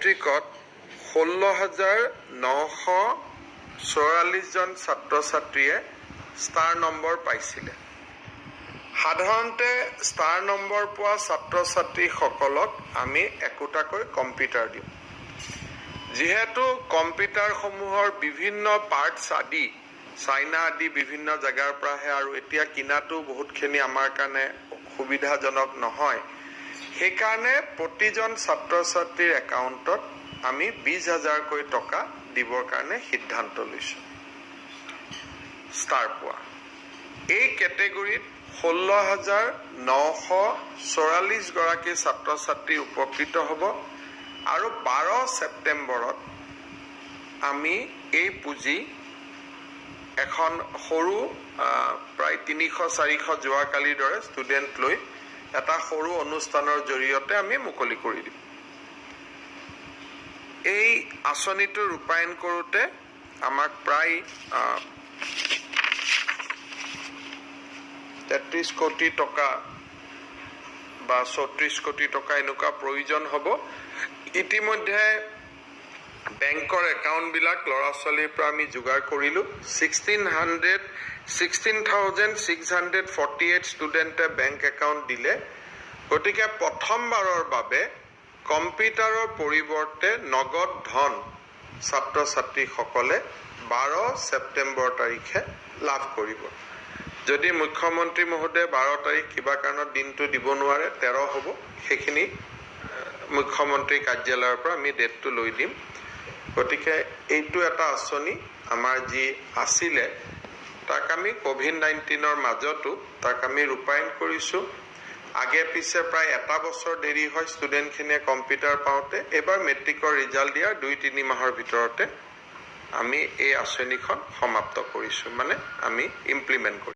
মেট্ৰিকত 16,944 জন ছাত্ৰ ছাত্ৰীয়ে ষ্টাৰ নম্বৰ পাইছিলে। সাধাৰণতে ষ্টাৰ নম্বৰ পোৱা ছাত্ৰ ছাত্ৰীসকলক আমি একোটাকৈ কম্পিউটাৰ দিওঁ। যিহেতু কম্পিউটাৰসমূহৰ বিভিন্ন পাৰ্টছ আদি চাইনা আদি বিভিন্ন জেগাৰ পৰা আহে আৰু এতিয়া কিনাটো বহুতখিনি আমাৰ কাৰণে সুবিধাজনক নহয়, সেইকাৰণে প্ৰতিজন ছাত্ৰ ছাত্ৰীৰ একাউণ্টত আমি 20,000কৈ টকা দিবৰ কাৰণে সিদ্ধান্ত লৈছোঁ। ষ্টাৰ পোৱা এই কেটেগৰীত 16,944 গৰাকী ছাত্ৰ ছাত্ৰী উপকৃত হ'ব আৰু 12 ছেপ্টেম্বৰত আমি এই পুঁজি এখন সৰু প্ৰায় 300-400 যোৱাকালিৰ দৰে ষ্টুডেণ্ট লৈ এটা সৰু অনুষ্ঠানৰ জৰিয়তে আমি মুকলি কৰি দিম। এই আঁচনিটো ৰূপায়ণ কৰোঁতে আমাক প্ৰায় 33 কোটি টকা বা 34 কোটি টকা এনেকুৱা প্ৰয়োজন হ'ব। ইতিমধ্যে বেংকৰ একাউণ্টবিলাক ল'ৰা ছোৱালীৰ পৰা আমি যোগাৰ কৰিলোঁ। 16,648 ষ্টুডেণ্টে বেংক একাউণ্ট দিলে। গতিকে প্ৰথমবাৰৰ বাবে কম্পিউটাৰৰ পৰিৱৰ্তে নগদ ধন ছাত্ৰ ছাত্ৰীসকলে 12 ছেপ্টেম্বৰ তাৰিখে লাভ কৰিব। যদি মুখ্যমন্ত্ৰী মহোদয়ে 12 তাৰিখ কিবা কাৰণত দিনটো দিব নোৱাৰে, 13 হ'ব, সেইখিনি মুখ্যমন্ত্ৰী কাৰ্যালয়ৰ পৰা আমি ডেটটো লৈ দিম। গতিকে এইটো এটা আঁচনি আমাৰ যি আছিলে তাক আমি COVID-19ৰ মাজতো তাক আমি ৰূপায়ণ কৰিছোঁ। আগে পিছে প্ৰায় এটা বছৰ দেৰি হয় ষ্টুডেণ্টখিনিয়ে কম্পিউটাৰ পাওঁতে। এইবাৰ মেট্ৰিকৰ ৰিজাল্ট দিয়াৰ 2-3 মাহৰ ভিতৰতে আমি এই আঁচনিখন সমাপ্ত কৰিছোঁ, মানে আমি ইমপ্লিমেণ্ট কৰিছোঁ।